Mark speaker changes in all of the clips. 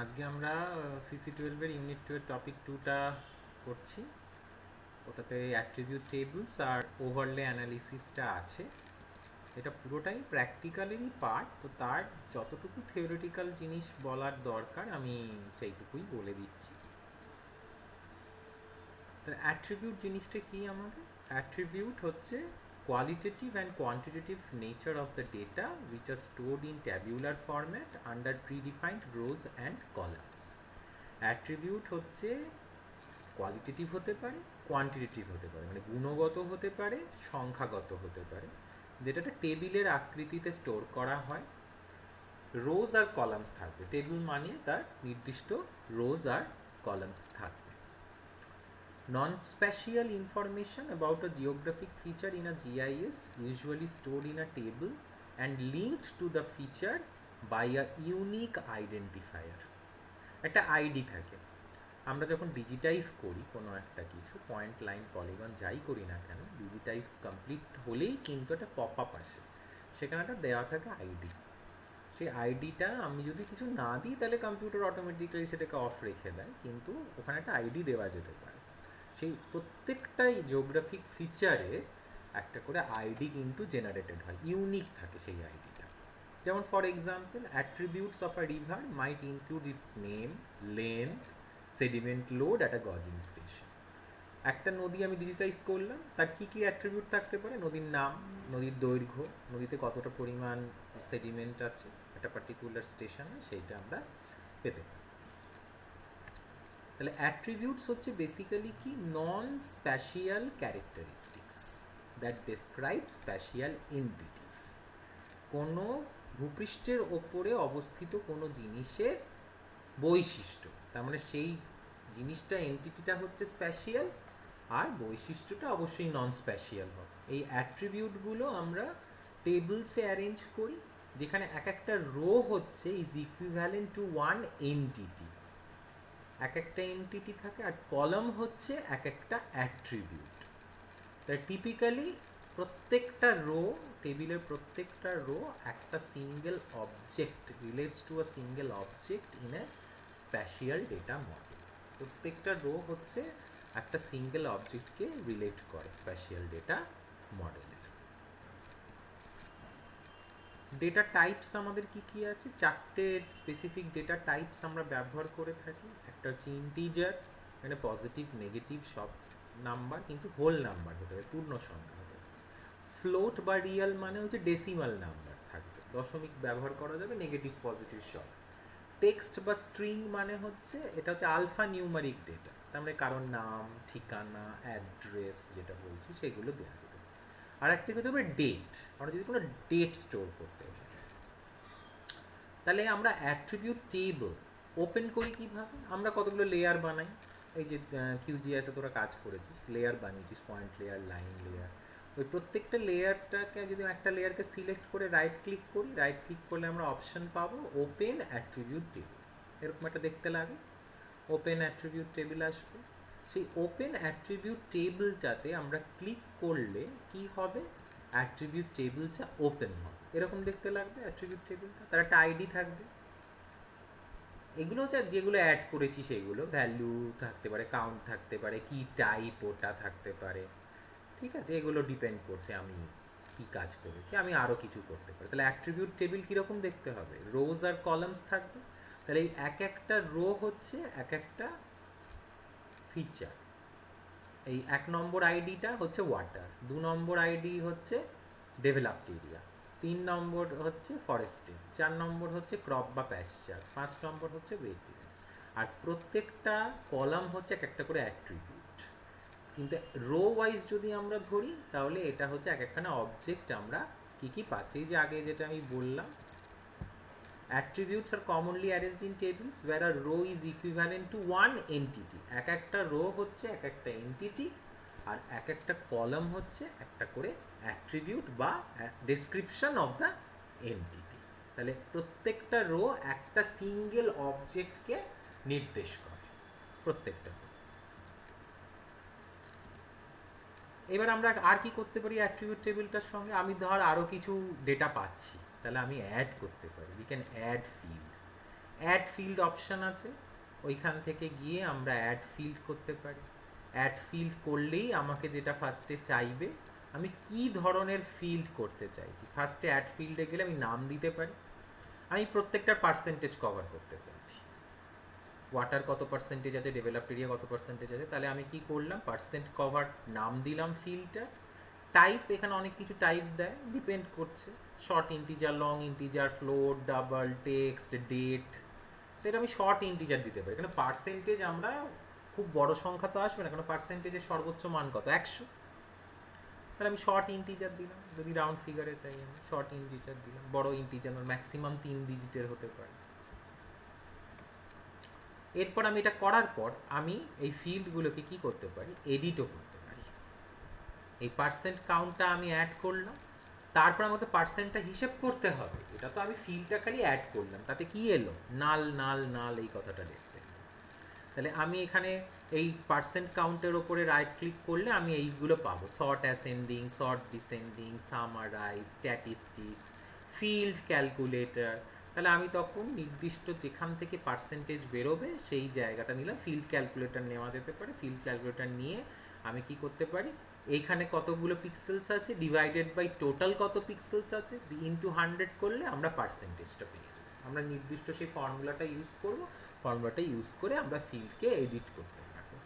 Speaker 1: আজকে আমরা CC12 unit 2 topic 2টা করছি। ওটাতে অ্যাট্রিবিউট টেবলস আর ওভারলে অ্যানালিসিসটা আছে। এটা পুরোটাই প্র্যাকটিক্যালেরই পার্ট, তো তার যতটুকু থিওরিটিক্যাল জিনিস বলার দরকার আমি সেইটুকুই বলে দিচ্ছি। তো অ্যাট্রিবিউট জিনিসটা কি আমাদের? অ্যাট্রিবিউট হচ্ছে qualitative and quantitative nature of the data which are stored in tabular format under predefined rows and columns. Attribute হচ্ছে কোয়ালিটেটিভ হতে পারে, কোয়ান্টিটেটিভ হতে পারে, মানে গুণগত হতে পারে, সংখ্যাগত হতে পারে, যেটা একটা টেবিলের আকৃতিতে স্টোর করা হয়। রোজ আর কলামস থাকবে। টেবিল মানে তার নির্দিষ্ট রোজ আর কলামস থাকবে। Non-spatial information about a geographic feature in a GIS usually stored in a table and linked to the feature by a unique identifier. একটা আইডি থাকে। আমরা যখন ডিজিটাইজ করি কোনো একটা কিছু, পয়েন্ট, লাইন, পলিগন যাই করি না কেন, ডিজিটাইজ কমপ্লিট হলেই কিন্তু একটা পপ আপ আসে, সেখানে একটা দেওয়া থাকে আইডি। সেই আইডিটা আমি যদি কিছু না দিই তাহলে কম্পিউটার অটোমেটিক্যালি সেটাকে অফ রেখে দেয়, কিন্তু ওখানে একটা আইডি দেওয়া যেতে পারে। সেই প্রত্যেকটাই জিওগ্রাফিক ফিচারে একটা করে আইডি কিন্তু জেনারেটেড হয়, ইউনিক থাকে সেই আইডিটা। যেমন for example, attributes of a river might include its name, length, sediment load at a gauging station. একটা নদী আমি ডিজিটাইজ করলাম, তার কী কী অ্যাট্রিবিউট থাকতে পারে? নদীর নাম, নদীর দৈর্ঘ্য, নদীতে কতটা পরিমাণ সেডিমেন্ট আছে একটা পার্টিকুলার স্টেশনে, সেইটা আমরা পেতে পারি। তাহলে অ্যাট্রিবিউটস হচ্ছে বেসিক্যালি কি? Non spatial characteristics that describe spatial entities. কোনো ভূপৃষ্ঠের ওপরে অবস্থিত কোনো জিনিসের বৈশিষ্ট্য, তার মানে সেই জিনিসটা, এন্টিটিটা হচ্ছে স্প্যাশিয়াল, আর বৈশিষ্ট্যটা অবশ্যই নন স্প্যাশিয়াল হবে। এই অ্যাট্রিবিউটগুলো আমরা টেবলসে অ্যারেঞ্জ করি, যেখানে এক একটা রো হচ্ছে is equivalent to one entity, এক একটা এন্টিটি থাকে, আর কলাম হচ্ছে এক একটা অ্যাট্রিবিউট। তাই টিপিক্যালি প্রত্যেকটা রো, টেবিলের প্রত্যেকটা রো একটা single object, relates to a single object in a spatial data model. প্রত্যেকটা রো হচ্ছে একটা সিঙ্গেল অবজেক্টকে রিলেট করে স্প্যাশিয়াল ডেটা মডেলের। ডেটা টাইপস আমাদের কি কি আছে? চারটে স্পেসিফিক ডেটা টাইপস আমরা ব্যবহার করে থাকি। একটা হচ্ছে ইন্টিজার, মানে পজিটিভ নেগেটিভ সব নাম্বার, কিন্তু হোল নাম্বার হতে হবে, পূর্ণ সংখ্যা হতে হবে। ফ্লোট বা রিয়াল মানে হচ্ছে ডেসিমাল নাম্বার থাকবে, দশমিক ব্যবহার করা যাবে, নেগেটিভ পজিটিভ সব। টেক্সট বা স্ট্রিং মানে হচ্ছে, এটা হচ্ছে আলফা নিউমারিক ডেটা, তার মানে কারণ নাম, ঠিকানা, অ্যাড্রেস যেটা বলছি সেগুলো দেওয়া যেতে পারে। আর একটা হতে হবে ডেট, আমরা যদি কোনো ডেট স্টোর করতে চাই, তাহলে আমরা অ্যাট্রিবিউট টেবল ওপেন করি কীভাবে? আমরা কতগুলো লেয়ার বানাই। এই যে QGIS-এ তোরা কাজ করেছিস, লেয়ার বানিয়েছিস, পয়েন্ট লেয়ার, লাইন লেয়ার। ওই প্রত্যেকটা লেয়ারটাকে যদি একটা লেয়ারকে সিলেক্ট করে রাইট ক্লিক করি, রাইট ক্লিক করলে আমরা অপশন পাবো ওপেন অ্যাট্রিবিউট টেবিল, এরকম একটা দেখতে লাগে। ওপেন অ্যাট্রিবিউট টেবিল আসবে। সেই ওপেন অ্যাট্রিবিউট টেবিলটাতে আমরা ক্লিক করলে কি হবে? অ্যাট্রিবিউট টেবিলটা ওপেন হবে, এরকম দেখতে লাগবে অ্যাট্রিবিউট টেবিলটা। তার একটা আইডি থাকবে। এগুলো হচ্ছে যেগুলো অ্যাড করেছি সেগুলো, ভ্যালু থাকতে পারে, কাউন্ট থাকতে পারে, কি টাইপ ওটা থাকতে পারে, ঠিক আছে? এগুলো ডিপেন্ড করছে আমি কি কাজ করেছি, আমি আরও কিছু করতে পারি। তাহলে অ্যাট্রিবিউট টেবিল কীরকম দেখতে হবে? রোজ আর কলামস থাকবে। তাহলে এই এক একটা রো হচ্ছে এক একটা ফিচার। এই 1 নম্বর আইডিটা হচ্ছে ওয়াটার, 2 নম্বর আইডি হচ্ছে ডেভেলপড এরিয়া, 3 নম্বর হচ্ছে ফরেস্টের, 4 নম্বর হচ্ছে ক্রপ বা প্যাস্চার, 5 নম্বর হচ্ছে ওয়েটল্যান্ডস। আর প্রত্যেকটা কলাম হচ্ছে এক একটা করে অ্যাট্রিবিউট। কিন্তু রো ওয়াইজ যদি আমরা ধরি, তাহলে এটা হচ্ছে এক একখানা অবজেক্ট আমরা কি কি পাচ্ছি। এই যে আগে যেটা আমি বললাম, attributes are commonly arranged in tables where a row is equivalent to one entity. এক একটা রো হচ্ছে এক একটা এন্টিটি, আর এক একটা কলাম হচ্ছে একটা করে অ্যাট্রিবিউট বা ডেসক্রিপশন অফ দ্য এন্টিটি। তাহলে প্রত্যেকটা রো একটা সিঙ্গেল অবজেক্টকে নির্দেশ করে, প্রত্যেকটা। এবার আমরা আর কি করতে পারি অ্যাট্রিবিউট টেবিলটার সঙ্গে? আমি ধর আরও কিছু ডেটা পাচ্ছি, তাহলে আমি অ্যাড করতে পারি। We can add field. Add field option আছে, ওইখান থেকে গিয়ে আমরা অ্যাড ফিল্ড করতে পারি। অ্যাড ফিল্ড করলেই আমাকে যেটা ফার্স্টে চাইবে, আমি কি ধরনের ফিল্ড করতে চাইছি। ফার্স্টে অ্যাড ফিল্ডে গেলে আমি নাম দিতে পারি, আমি প্রত্যেকটার পার্সেন্টেজ কভার করতে চাইছি, ওয়াটার কত পার্সেন্টেজ আছে, ডেভেলপড এরিয়া কত পার্সেন্টেজ আছে, তাহলে আমি কি করলাম, পার্সেন্ট কভার নাম দিলাম ফিল্ডটা। টাইপ, এখানে অনেক কিছু টাইপ দেয়, ডিপেন্ড করছে, short integer, long integer, float, double, text, date. তো এটা আমি শর্ট ইন্টিজার দিতে পারি। এখানে পার্সেন্টেজ আমরা খুব বড় সংখ্যা তো আসবে না, কারণ পার্সেন্টেজের সর্বোচ্চ মান কত, 100, তাহলে আমি শর্ট ইন্টিজার দিলাম। যদি রাউন্ড ফিগারে চাই আমি শর্ট ইন্টিজার দিলাম। বড় ইন্টিজার ম্যাক্সিমাম 3 ডিজিটের হতে পারে। এরপর আমি এটা করার পর আমি এই ফিল্ডগুলোকে কি করতে পারি, এডিটও করতে পারি। এই পার্সেন্ট কাউন্টটা আমি অ্যাড করলাম, তারপর আমাকে পার্সেন্টটা হিসেব করতে হবে। এটা তো আমি ফিল্ডটা খালি অ্যাড করলাম, তাতে কি এলো, নাল নাল নাল, এই কথাটা দেখতে। তাহলে আমি এখানে এই পার্সেন্ট কাউন্টের ওপরে রাইট ক্লিক করলে আমি এইগুলো পাবো, sort ascending, sort descending, summarize, statistics, field calculator. তাহলে আমি তখন নির্দিষ্ট যেখান থেকে পার্সেন্টেজ বেরোবে সেই জায়গাটা নিলাম। ফিল্ড ক্যালকুলেটর নেওয়া যেতে পারে। ফিল্ড ক্যালকুলেটর নিয়ে আমি কি করতে পারি, এইখানে কতগুলো পিক্সেলস আছে ডিভাইডেড বাই টোটাল কত পিক্সেলস আছে ইনটু 100 করলে আমরা পার্সেন্টেজটা পেয়ে যাবো। আমরা নির্দিষ্ট সেই ফর্মুলাটা ইউজ করব, ফর্মুলাটা ইউজ করে আমরা ফিল্ডকে এডিট করতে পারবো।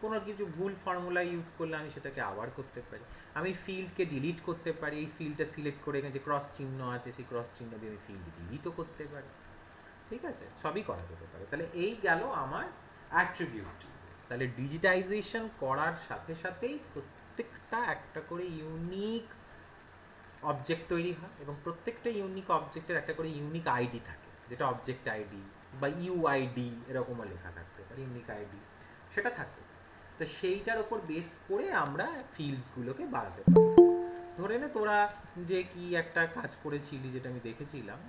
Speaker 1: কোনো কিছু ভুল ফর্মুলা ইউজ করলে আমি সেটাকে আবার করতে পারি। আমি ফিল্ডকে ডিলিট করতে পারি, এই ফিল্ডটা সিলেক্ট করে এখানে যে ক্রস চিহ্ন আছে সেই ক্রস চিহ্ন দিয়ে আমি ফিল্ড ডিলিটও করতে পারি। ঠিক আছে, সবই করা যেতে পারে। তাহলে এই গেল আমার অ্যাট্রিবিউট। তাহলে ডিজিটাইজেশন করার সাথে সাথেই প্রত্যেকটা একটা করে ইউনিক অবজেক্ট তৈরি হয়, এবং প্রত্যেকটা ইউনিক অবজেক্টের একটা করে ইউনিক আইডি থাকে, যেটা অবজেক্ট আইডি বা ইউআইডি এরকমও লেখা থাকতে পারে, ইউনিক আইডি সেটা থাকতে পারে। তো সেইটার ওপর বেস করে আমরা ফিল্ডসগুলোকে বাড়াতে পারি। ধরে নে তোরা যে কি একটা কাজ করেছিলি, যেটা আমি দেখেছিলাম,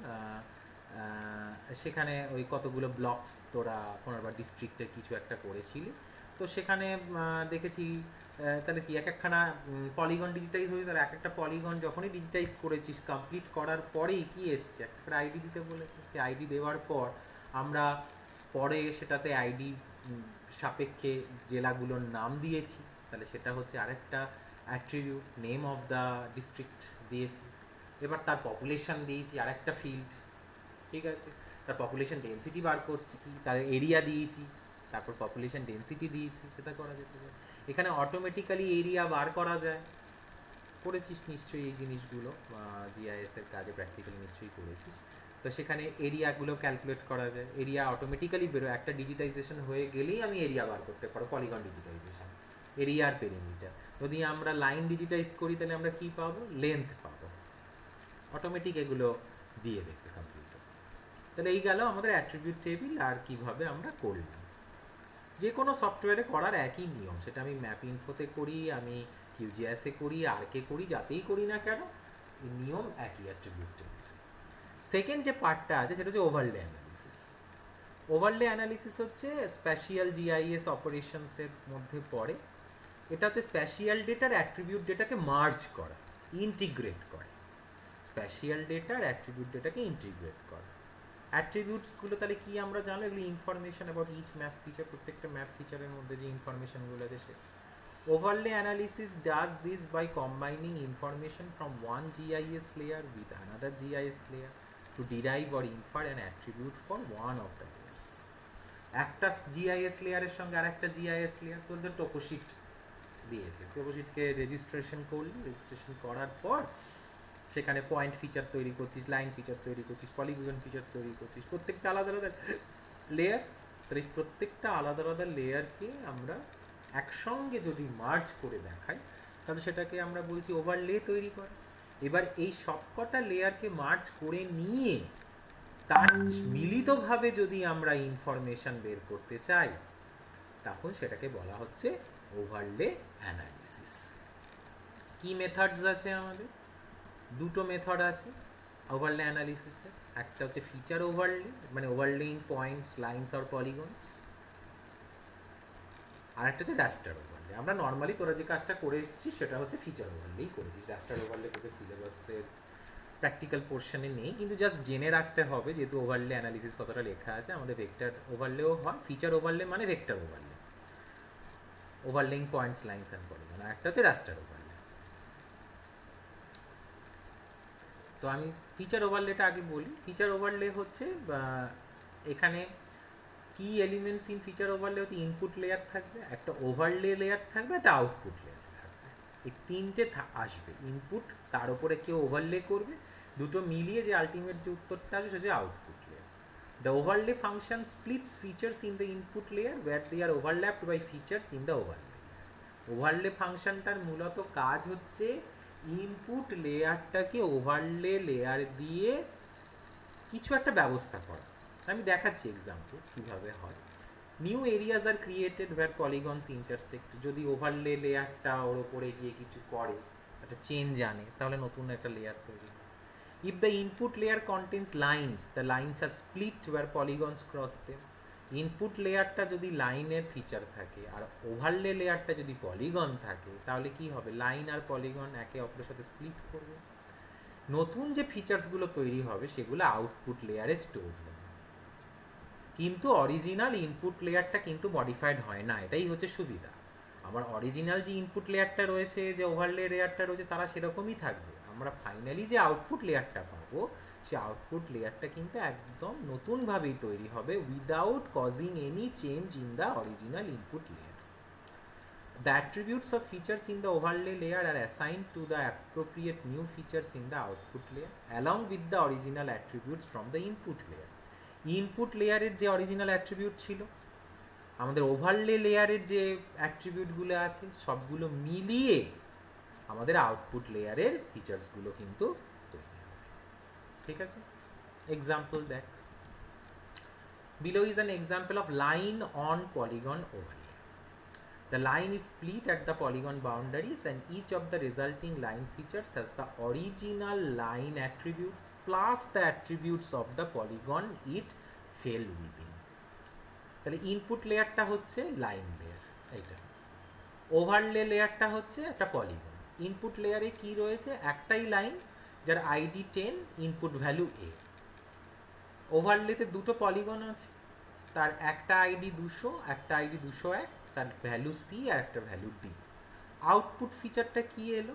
Speaker 1: সেখানে ওই কতগুলো ব্লকস তোরা কোনোবার ডিস্ট্রিক্টের কিছু একটা করেছিলি। তো সেখানে দেখেছি তাহলে কি এক একখানা পলিগন ডিজিটাইজ হয়েছে, তাহলে এক একটা পলিগন যখনই ডিজিটাইজ করেছিস কমপ্লিট করার পরেই কি এসছে, একটা আইডি দিতে বলেছে। সেই আইডি দেওয়ার পর আমরা পরে সেটাতে আইডি সাপেক্ষে জেলাগুলোর নাম দিয়েছি, তাহলে সেটা হচ্ছে আরেকটা attribute, name of the district দিয়েছি। এবার তার পপুলেশন দিয়েছি, আরেকটা ফিল্ড। ঠিক আছে, তার পপুলেশন ডেন্সিটি বার করছি, কি তার এরিয়া দিয়েছি, তারপর পপুলেশন ডেন্সিটি দিয়েছি, সেটা করা যেতে পারে। এখানে অটোমেটিক্যালি এরিয়া বার করা যায়, করেছিস নিশ্চয়ই এই জিনিসগুলো, জিআইএস এর কাজে প্র্যাকটিক্যালি নিশ্চয়ই করেছিস। তো সেখানে এরিয়াগুলো ক্যালকুলেট করা যায়, এরিয়া অটোমেটিক্যালি বেরোয়। একটা ডিজিটাইজেশন হয়ে গেলেই আমি এরিয়া বার করতে পারবো, পলিগন ডিজিটাইজেশন, এরিয়ার পেরিমিটার। যদি আমরা লাইন ডিজিটাইজ করি তাহলে আমরা কি পাবো, লেন্থ পাবো, অটোমেটিক এগুলো দিয়ে দেখতে কম্পিউটার। তাহলে এই গেল আমাদের অ্যাট্রিবিউট টেবিল, আর কিভাবে আমরা করলাম। যে কোনো সফটওয়্যারে করার একই নিয়ম, সেটা আমি ম্যাপ ইনফোতে করি, আমি কিউজিএসে করি, আর কে করি, যাতেই করি না কেন, এই নিয়ম একই অ্যাট্রিবিউট টেবিল। সেকেন্ড যে পার্টটা আছে সেটা হচ্ছে ওভারলে অ্যানালিসিস। ওভারলে অ্যানালিসিস হচ্ছে স্প্যাশিয়াল জিআইএস অপারেশনসের মধ্যে পড়ে। এটা হচ্ছে স্প্যাশিয়াল ডেটার অ্যাট্রিবিউট ডেটাকে মার্জ করা, ইন্টিগ্রেট করে। স্প্যাশিয়াল ডেটার অ্যাট্রিবিউট ডেটাকে ইন্টিগ্রেট করে। অ্যাট্রিবিউটসগুলো তাহলে কি আমরা জানলাম, এগুলো information about each map feature, প্রত্যেকটা ম্যাপ ফিচারের মধ্যে যে ইনফরমেশনগুলো আছে সে। Overlay analysis does this by combining information from one GIS layer with another GIS layer to derive or infer an attribute for one of the layers. একটা GIS লেয়ারের সঙ্গে আর একটা জিআইএস লেয়ার, তোদের টোপোশিট দিয়েছে, টোপোশিটকে রেজিস্ট্রেশন করলি, registration করার পর সেখানে পয়েন্ট ফিচার তৈরি করছিস, লাইন ফিচার তৈরি করছিস, পলিগন ফিচার তৈরি করছিস, প্রত্যেকটা আলাদা আলাদা লেয়ার। তাহলে এই প্রত্যেকটা আলাদা আলাদা লেয়ারকে আমরা একসঙ্গে যদি মার্জ করে দেখাই, তাহলে সেটাকে আমরা বলছি ওভারলে তৈরি করা। এবার এই সবকটা লেয়ারকে মার্জ করে নিয়ে তার মিলিতভাবে যদি আমরা ইনফরমেশন বের করতে চাই, তখন সেটাকে বলা হচ্ছে ওভারলে অ্যানালিসিস। কি মেথডস আছে আমাদের, দুটো মেথড আছে ওভারলে অ্যানালিসিসে। একটা হচ্ছে ফিচার ওভারলে, মানে ওভারলেইং পয়েন্টস, লাইনস আর পলিগনস। আর একটা হচ্ছে রাস্টার ওভারলে। আমরা নর্মালি তোরা যে কাজটা করে এসেছিস সেটা হচ্ছে ফিচার ওভারলেই করেছিস, রাস্টার ওভারলে তোকে সিলেবাসের প্র্যাকটিক্যাল পোর্শনে নেই, কিন্তু জাস্ট জেনে রাখতে হবে, যেহেতু ওভারলে অ্যানালিসিস কতটা লেখা আছে, আমাদের ভেক্টর ওভারলেও হয়। ফিচার ওভারলে মানে vector overlay, overlaying points, lines and polygon, আর একটা হচ্ছে রাস্টার ওভারলে। তো আমি ফিচার ওভারলেটা আগে বলি। ফিচার ওভারলে হচ্ছে এখানে কি এলিমেন্টস ইন ফিচার ওভারলে হচ্ছে ইনপুট লেয়ার থাকবে, একটা ওভারলে লেয়ার থাকবে, একটা আউটপুট লেয়ার থাকবে। এই তিনটে আসবে, ইনপুট, তার উপরে কেউ ওভারলে করবে, দুটো মিলিয়ে যে আলটিমেট যে উত্তরটা আসবে সেটা output layer. The overlay function splits features in the input layer where they are overlapped by features in the overlay. Overlay ফাংশনটার মূলত কাজ হচ্ছে ইনপুট লেয়ারটাকে ওভারলে লেয়ার দিয়ে কিছু একটা ব্যবস্থা করা। আমি দেখাচ্ছি এক্সাম্পল কীভাবে হয়। New areas are created where polygons intersect. যদি ওভারলে লেয়ারটা ওর ওপরে গিয়ে কিছু করে, একটা চেঞ্জ আনে, তাহলে নতুন একটা লেয়ার তৈরি হয়। If the input layer contains lines, the lines are split where polygons cross them. Input লেয়ারটা যদি লাইনের ফিচার থাকে আর ওভারলে লেয়ারটা যদি পলিগন থাকে, তাহলে কি হবে, লাইন আর পলিগন একে অপরের সাথে স্প্লিট করবে। নতুন যে ফিচার্সগুলো তৈরি হবে সেগুলো আউটপুট লেয়ারে স্টোর হবে, কিন্তু অরিজিনাল ইনপুট লেয়ারটা কিন্তু মডিফাইড হয় না। এটাই হচ্ছে সুবিধা। আমার অরিজিনাল যে ইনপুট লেয়ারটা রয়েছে, যে ওভারলে লেয়ারটা রয়েছে, তারা সেরকমই থাকবে। আমরা ফাইনালি যে আউটপুট লেয়ারটা পাবো, সে আউটপুট লেয়ারটা কিন্তু একদম নতুনভাবেই তৈরি হবে, without causing any change in the original input layer. The attributes of features in the overlay layer are assigned to the appropriate new features in the output layer along with the original attributes from the input layer. Input লেয়ারের যে original attribute ছিল, আমাদের overlay লেয়ারের যে অ্যাট্রিবিউটগুলো আছে, সবগুলো মিলিয়ে আমাদের আউটপুট লেয়ারের ফিচার্সগুলো কিন্তু তৈরি হবে। ঠিক আছে, এক্সাম্পল দেখ। Below is an example of line on polygon overlay. The line is split at the polygon boundaries and each of the resulting line features has the original line attributes plus the attributes of the polygon it fell within. তাহলে input লেয়ারটা হচ্ছে line layer, এইটা। Overlay লেয়ারটা হচ্ছে একটা polygon. Input লেয়ারে কি রয়েছে, একটাই লাইন যার আইডি 10, ইনপুট ভ্যালু এ। ওভারলেতে দুটো পলিগন আছে, তার একটা আইডি 200, একটা আইডি 201, তার ভ্যালু সি আর একটা ভ্যালু ডি। আউটপুট ফিচারটা কি এলো,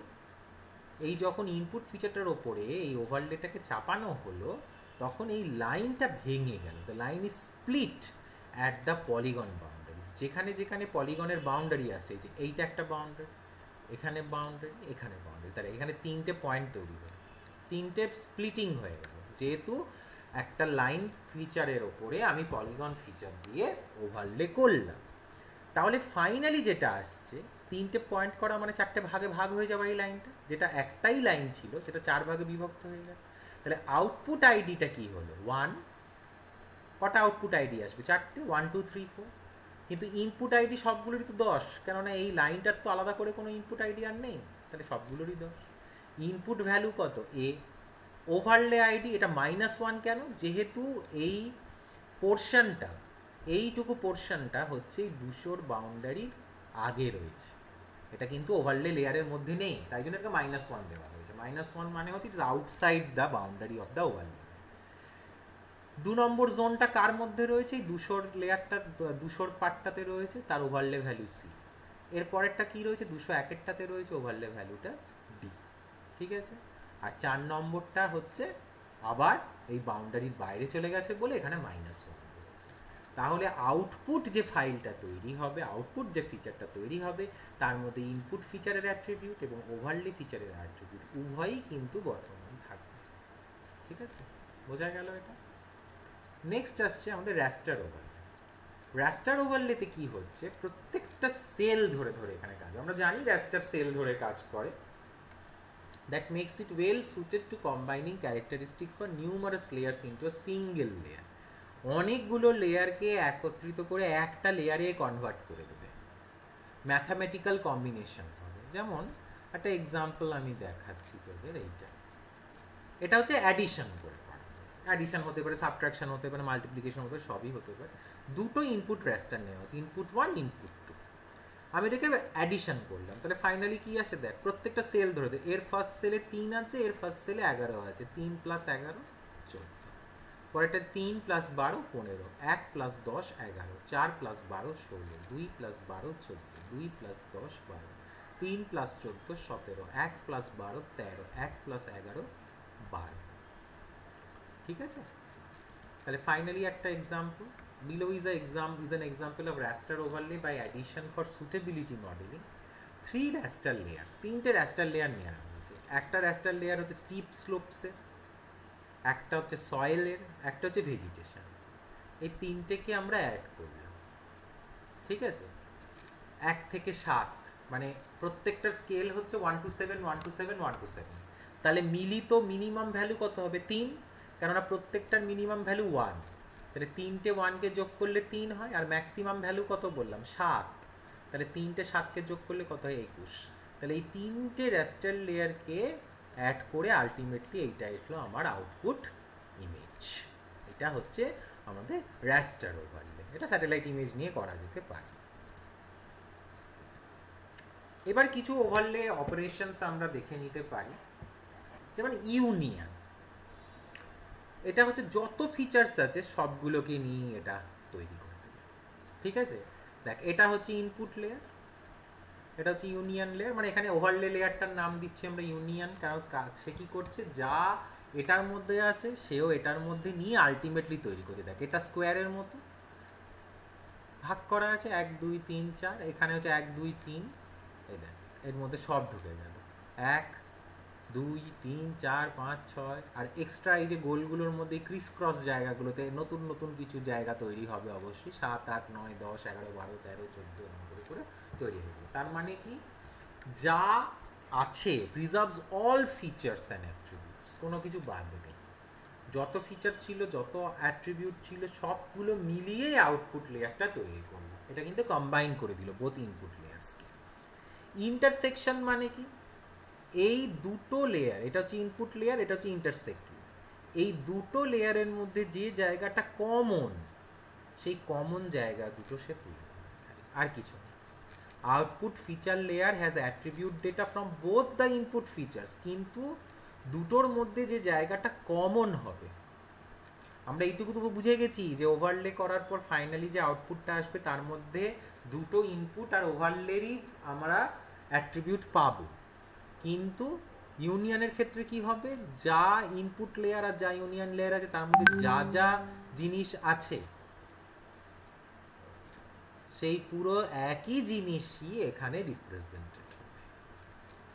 Speaker 1: এই যখন ইনপুট ফিচারটার ওপরে এই ওভারলেটাকে চাপানো হলো, তখন এই লাইনটা ভেঙে গেল। The line is split at the polygon boundaries. যেখানে যেখানে পলিগনের বাউন্ডারি আছে, যে এইটা একটা বাউন্ডারি, এখানে বাউন্ডারি, এখানে বাউন্ডারি, তাহলে এখানে তিনটে পয়েন্ট তৈরি হলো, তিনটে স্প্লিটিং হয়ে গেল, যেহেতু একটা লাইন ফিচারের ওপরে আমি পলিগন ফিচার দিয়ে ওভারলে করলাম। তাহলে ফাইনালি যেটা আসছে, তিনটে পয়েন্ট করা মানে চারটে ভাগে ভাগ হয়ে যাবে। এই লাইনটা, যেটা একটাই লাইন ছিল, সেটা 4 ভাগে বিভক্ত হয়ে গেল। তাহলে আউটপুট আইডিটা কি হলো, 1। কটা আউটপুট আইডি আসবে, 4টে, 1 2 3 4। কিন্তু ইনপুট আইডি সবগুলোরই তো 10, কেননা এই লাইনটার তো আলাদা করে কোনো ইনপুট আইডি আর নেই, তাহলে সবগুলোরই 10। ইনপুট ভ্যালু কত, এ। ওভারলে আইডি এটা -1 কেন, যেহেতু এই পোর্শনটা, এইটুকু পোর্শনটা হচ্ছে 200 বাউন্ডারির আগে রয়েছে, এটা কিন্তু ওভারলে লেয়ারের মধ্যে নেই, তাই জন্য এটাকে -1 দেওয়া হয়েছে। -1 মানে হচ্ছে it is outside the boundary of the overlay. 2 নম্বর জোনটা কার মধ্যে রয়েছে, 200 লেয়ারটা, 200 পার্টটাতে রয়েছে, তার ওভারলে ভ্যালু সি। এর পরেরটা কি রয়েছে, 201টাতে রয়েছে, ওভারলে ভ্যালুটা ডি। ঠিক আছে, আর 4 নম্বরটা হচ্ছে আবার এই বাউন্ডারির বাইরে চলে গেছে বলে এখানে -1। তাহলে আউটপুট যে ফাইলটা তৈরি হবে, আউটপুট যে ফিচারটা তৈরি হবে, তার মধ্যে ইনপুট ফিচারের অ্যাট্রিবিউট এবং ওভারলে ফিচারের অ্যাট্রিবিউট উভয়ই কিন্তু বর্তমান থাকবে। ঠিক আছে, বোঝা গেল এটা। নেক্সট আসছে আমাদের র্যাস্টার ওভারলে। র্যাস্টার ওভারলেতে কি হচ্ছে, প্রত্যেকটা সেল ধরে ধরে এখানে কাজ, আমরা জানি র্যাস্টার সেল ধরে কাজ করে। That makes it well suited to combining characteristics for numerous layers into a single layer. অনেকগুলো লেয়ারকে একত্রিত করে একটা লেয়ারে কনভার্ট করে দেবে, ম্যাথামেটিক্যাল কম্বিনেশন হবে। যেমন একটা এক্সাম্পল আমি দেখাচ্ছি তোদের, এইটা, এটা হচ্ছে অ্যাডিশন করে করা। অ্যাডিশন হতে পারে, সাবট্রাকশন হতে পারে, মাল্টিপ্লিকেশন হতে পারে, সবই হতে পারে। দুটো ইনপুট র্যাস্টার নেওয়া হচ্ছে, ইনপুট 1, ইনপুট 2। আমি এটাকে অ্যাডিশন করলাম, তাহলে ফাইনালি কি আসে দেখ, প্রত্যেকটা সেল ধরে দে, এর ফার্স্ট সেলে 3 আছে, এর ফার্স্ট সেলে 11 আছে, 3 + 11 14, পরেরটা 3 + 12 15, 1 + 10 11, 4 + 12 16, 2 + 12 14, 2 + 10 12, 3 + 14 17, 1 + 12 13, 1 + 11 12। ঠিক আছে, তাহলে ফাইনালি একটা example, below is an example of raster overlay by addition for suitability modeling, 3 raster layers, তিনটে raster layer নেওয়া হয়েছে। একটা raster layer হচ্ছে স্টিপ স্লোপসে, একটা হচ্ছে সয়েলের, একটা হচ্ছে ভেজিটেশন, এই তিনটেকে আমরা অ্যাড করলাম। ঠিক আছে, 1 থেকে 7, মানে প্রত্যেকটার স্কেল হচ্ছে 1 to 7 1 to 7 1 to 7, তাহলে মিলিত মিনিমাম ভ্যালু কত হবে 3, কেননা প্রত্যেকটার মিনিমাম ভ্যালু 1, তাহলে 3টে 1কে যোগ করলে 3 হয়, আর ম্যাক্সিমাম ভ্যালু কত বললাম 7, তাহলে 3টে 7কে যোগ করলে কত হয় 21। তাহলে এই তিনটে রেস্টার লেয়ারকে অ্যাড করে আলটিমেটলি এইটা এলো আমার আউটপুট ইমেজ। এটা হচ্ছে আমাদের রেস্টার ওভারলে, এটা স্যাটেলাইট ইমেজ নিয়ে করা যেতে পারে। এবার কিছু ওভারলে অপারেশনস আমরা দেখে নিতে পারি, যেমন ইউনিয়ন। এটা হচ্ছে যত ফিচার্স আছে সবগুলোকে নিয়ে এটা তৈরি করতে হবে। ঠিক আছে, দেখ এটা হচ্ছে ইনপুট লেয়ার, এটা হচ্ছে ইউনিয়ন লেয়ার, মানে এখানে ওভারলে লেয়ারটার নাম দিচ্ছি আমরা ইউনিয়ন, কারণ সে কি করছে, যা এটার মধ্যে আছে সেও এটার মধ্যে নিয়ে আলটিমেটলি তৈরি করছে। দেখ এটা স্কোয়ারের মতো ভাগ করা আছে 1 2 3 4, এখানে হচ্ছে 1 2 3, এই দেখ এর মধ্যে সব ঢুকে গেল 1 2 3 4 5 6, আর এক্সট্রা এই যে গোলগুলোর মধ্যে ক্রিস ক্রস জায়গাগুলোতে নতুন নতুন কিছু জায়গা তৈরি হবে অবশ্যই, 7 8 9 10 11 12 13 14 এরকম করে তৈরি হবে। তার মানে কি, যা আছে প্রিজার্ভস অল ফিচার্স অ্যান্ড অ্যাট্রিবিউটস, কোনো কিছু বাদ দেবে, যত ফিচার ছিল যত অ্যাট্রিবিউট ছিল সবগুলো মিলিয়ে আউটপুট লেয়ারটা তৈরি করলো। এটা কিন্তু কম্বাইন করে দিল বোথ ইনপুট লেয়ারসকে। ইন্টারসেকশন মানে কি, এই দুটো লেয়ার, এটা হচ্ছে ইনপুট লেয়ার, এটা হচ্ছে ইন্টারসেক্ট লেয়ার, এই দুটো লেয়ারের মধ্যে যে জায়গাটা কমন, সেই কমন জায়গা দুটো সে তুলে, আর কিছু না। Output feature layer has attribute data from both the input features, কিন্তু দুটোর মধ্যে যে জায়গাটা কমন হবে, আমরা এইটুকু তো বুঝে গেছি যে ওভারলে করার পর ফাইনালি যে আউটপুটটা আসবে তার মধ্যে দুটো ইনপুট আর ওভারলেরই আমরা অ্যাট্রিবিউট পাবো। কিন্তু ইউনিয়নের ক্ষেত্রে কি হবে, যা ইনপুট লেয়ার আর যা ইউনিয়ন লেয়ার আছে তার মধ্যে যা যা জিনিস আছে সেই পুরো একই জিনিসই এখানে রিপ্রেজেন্টেড হবে।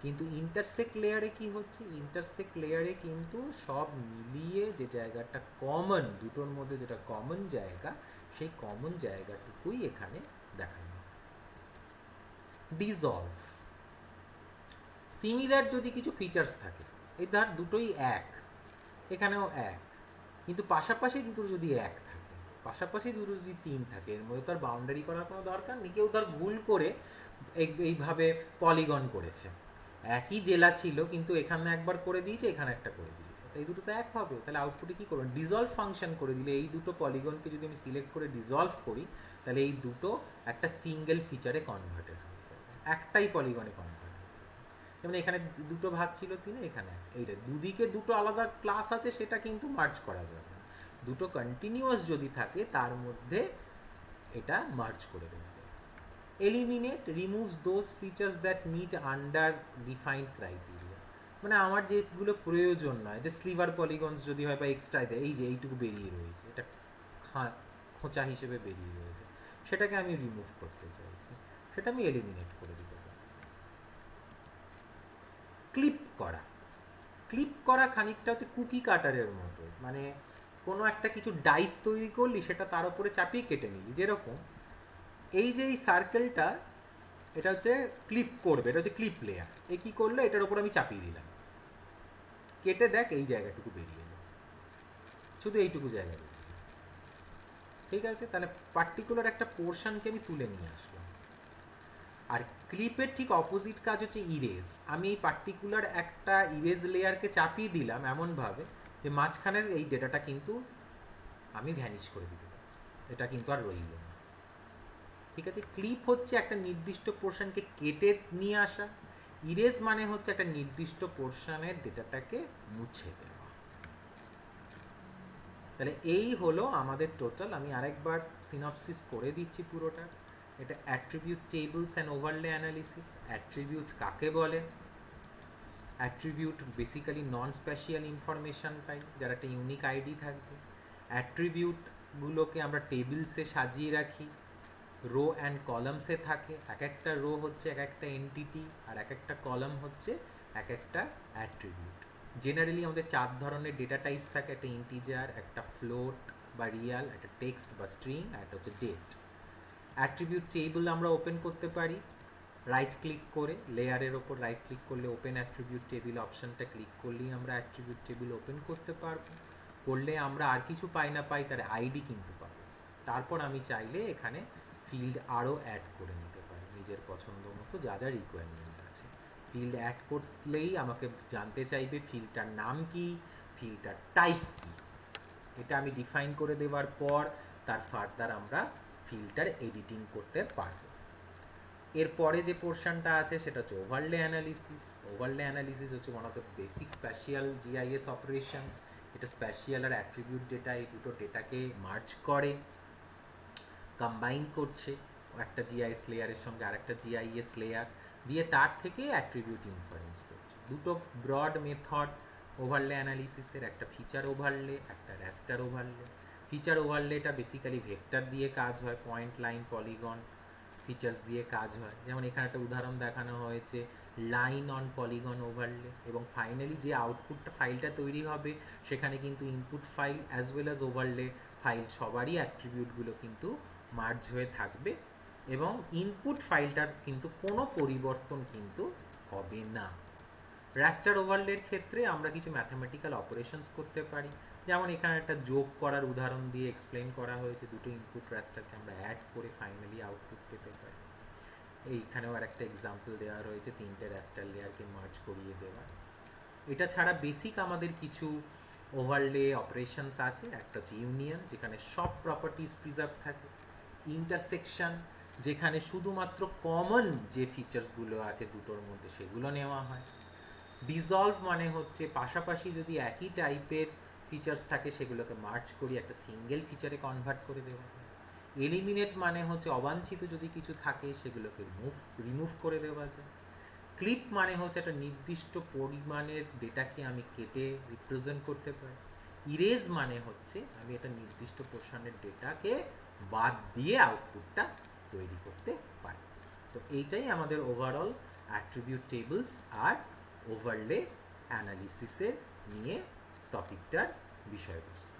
Speaker 1: কিন্তু ইন্টারসেক্ট লেয়ারে কি হচ্ছে, ইন্টারসেক্ট লেয়ারে কিন্তু সব মিলিয়ে যে জায়গাটা কমন, দুটোর মধ্যে যেটা কমন জায়গা, সেই কমন জায়গাটুকুই এখানে দেখানো। ডিসলভ, সিমিলার যদি কিছু ফিচার্স থাকে, এই ধর দুটোই এক, এখানেও এক, কিন্তু পাশাপাশি দুটো যদি এক থাকে, পাশাপাশি দুটো যদি 3 থাকে, এর মধ্যে তো আর বাউন্ডারি করার কোনো দরকার নেই। কেউ ধর ভুল করে এইভাবে পলিগন করেছে, একই জেলা ছিল কিন্তু এখানে একবার করে দিয়েছে, এখানে একটা করে দিয়েছে, এই দুটো তো এক হবে, তাহলে আউটপুটে কি করবেন, ডিসলভ ফাংশন করে দিলে এই দুটো পলিগনকে যদি আমি সিলেক্ট করে ডিসলভ করি, তাহলে এই দুটো একটা সিঙ্গেল ফিচারে কনভার্টেড হয়ে যাবে, একটাই পলিগনে কনভার্ট। যেমন এখানে দুটো ভাগ ছিল 3, এখানে এইটা দুদিকে দুটো আলাদা ক্লাস আছে, সেটা কিন্তু মার্জ করা যাবে না। দুটো কন্টিনিউয়াস যদি থাকে তার মধ্যে এটা মার্জ করে দেওয়া যায়। Eliminate, removes those features that meet under defined criteria, মানে আমার যেগুলো প্রয়োজন নয়, যে স্লিভার পলিগনস যদি হয় বা এক্সট্রা দেয়, এই যে এইটুকু বেরিয়ে রয়েছে, এটা খোঁচা হিসেবে বেরিয়ে রয়েছে, সেটাকে আমি রিমুভ করতে চাইছি, সেটা আমি এলিমিনেট করে দিতে পারি। ক্লিপ করা, ক্লিপ করা খানিকটা হচ্ছে কুকি কাটারের মতো, মানে কোনো একটা কিছু ডাইস তৈরি করলি, সেটা তার উপরে চাপিয়ে কেটে নিলি, যেরকম এই যে এই সার্কেলটা, এটা হচ্ছে ক্লিপ করবে, এটা হচ্ছে ক্লিপ লেয়ার, এ কী করলো, এটার উপর আমি চাপিয়ে দিলাম, কেটে দেখ এই জায়গাটুকু বেরিয়ে এলো, শুধু এইটুকু জায়গা বেরিয়ে, ঠিক আছে, তাহলে পার্টিকুলার একটা পোর্শনকে আমি তুলে নিয়ে আসলাম। আর ক্লিপের ঠিক অপোজিট কাজ হচ্ছে ইরেজ, আমি এই পার্টিকুলার একটা ইরেজ লেয়ারকে চাপিয়ে দিলাম এমনভাবে যে মাঝখানের এই ডেটাটা কিন্তু আমি ভ্যানিশ করে দিতে পারি, এটা কিন্তু আর রইল না। ঠিক আছে? ক্লিপ হচ্ছে একটা নির্দিষ্ট পোর্শনকে কেটে নিয়ে আসা, ইরেজ মানে হচ্ছে একটা নির্দিষ্ট পোর্শনের ডেটাটাকে মুছে দেওয়া। তাহলে এই হলো আমাদের টোটাল। আমি আরেকবার সিনপসিস করে দিচ্ছি পুরোটা। এটা attribute tables and overlay analysis. Attribute কাকে বলে? অ্যাট্রিবিউট বেসিক্যালি নন স্পেশিয়াল ইনফরমেশন পাই, যার একটা ইউনিক আইডি থাকবে। অ্যাট্রিবিউটগুলোকে আমরা টেবিলসে সাজিয়ে রাখি, রো অ্যান্ড কলামসে থাকে। এক একটা রো হচ্ছে এক একটা এন্টিটি, আর এক একটা কলাম হচ্ছে এক একটা অ্যাট্রিবিউট। জেনারেলি আমাদের 4 ধরনের ডেটা টাইপস থাকে, একটা ইন্টিজার, একটা ফ্লোট বা রিয়াল, একটা টেক্সট বা স্ট্রিং, আর একটা হচ্ছে ডেট। অ্যাট্রিবিউট টেবিল আমরা ওপেন করতে পারি রাইট ক্লিক করে, লেয়ারের ওপর রাইট ক্লিক করলে ওপেন অ্যাট্রিবিউট টেবিল অপশনটা ক্লিক করলেই আমরা অ্যাট্রিবিউট টেবিল ওপেন করতে পারবো। করলে আমরা আর কিছু পাই না পাই, তার আইডি কিন্তু পাবো। তারপর আমি চাইলে এখানে ফিল্ড আরও অ্যাড করে নিতে পারি নিজের পছন্দ মতো, যা যা রিকোয়ারমেন্ট আছে। ফিল্ড অ্যাড করলেই আমাকে জানতে চাইবে ফিল্ডটার নাম কি, ফিল্ডটার টাইপ কি। এটা আমি ডিফাইন করে দেওয়ার পর তার ফার্দার আমরা ফিল্ডটার এডিটিং করতে পারবো। এরপরে যে পোর্শনটা আছে সেটা হচ্ছে ওভারলে অ্যানালিসিস। ওভারলে অ্যানালিসিস হচ্ছে one of the basic spatial GIS operations. এটা স্প্যাশিয়াল আর অ্যাট্রিবিউট ডেটা, এই দুটো ডেটাকে মার্জ করে, কম্বাইন করছে একটা জিআইএস লেয়ারের সঙ্গে আরেকটা জিআইএস লেয়ার দিয়ে, তার থেকে অ্যাট্রিবিউট ইনফারেন্স করছে। দুটো ব্রড মেথড ওভারলে অ্যানালিসিসের, একটা ফিচার ওভারলে, একটা র্যাস্টার ওভারলে। ফিচার ওভারলেটা বেসিক্যালি ভেক্টর দিয়ে কাজ হয়, পয়েন্ট, লাইন, পলিগন ফিচার্স দিয়ে কাজ হয়। যেমন এখানে একটা উদাহরণ দেখানো হয়েছে, লাইন অন পলিগন ওভারলে। এবং ফাইনালি যে আউটপুটটা ফাইলটা তৈরি হবে সেখানে কিন্তু input file as well as overlay file সবারই অ্যাট্রিবিউটগুলো কিন্তু মার্জ হয়ে থাকবে, এবং ইনপুট ফাইলটার কিন্তু কোনো পরিবর্তন কিন্তু হবে না। রাস্টার ওভারলের ক্ষেত্রে আমরা কিছু ম্যাথমেটিক্যাল অপারেশনস করতে পারি, যেমন এখানে একটা যোগ করার উদাহরণ দিয়ে এক্সপ্লেন করা হয়েছে। দুটো ইনপুট রাস্টারকে আমরা অ্যাড করে ফাইনালি আউটপুট পেতে পারি। এইখানেও আর একটা এক্সাম্পল দেওয়া রয়েছে, 3টে রাস্টার লেয়ারকে মার্জ করিয়ে দেওয়া। এটা ছাড়া বেসিক আমাদের কিছু ওভারলে অপারেশনস আছে। একটা হচ্ছে ইউনিয়ন, যেখানে সব প্রপার্টিজ প্রিজার্ভ থাকে। ইন্টারসেকশন, যেখানে শুধুমাত্র কমন যে ফিচার্সগুলো আছে দুটোর মধ্যে সেগুলো নেওয়া হয়। ডিসলভ মানে হচ্ছে পাশাপাশি যদি একই টাইপের ফিচার্স থাকে সেগুলোকে মার্জ করি একটা সিঙ্গেল ফিচারে কনভার্ট করে দেওয়া হয়। এলিমিনেট মানে হচ্ছে অবাঞ্ছিত যদি কিছু থাকে সেগুলোকে রিমুভ করে দেওয়া যায়। ক্লিপ মানে হচ্ছে একটা নির্দিষ্ট পরিমাণের ডেটাকে আমি কেটে রিপ্রেজেন্ট করতে পারি। ইরেজ মানে হচ্ছে আমি একটা নির্দিষ্ট পোর্শনের ডেটাকে বাদ দিয়ে আউটপুটটা তৈরি করতে পারি। তো এইটাই আমাদের ওভারঅল অ্যাট্রিবিউট টেবলস আর ওভারলে অ্যানালিসিসের নিয়ে টপিকটার বিষয়বস্তু।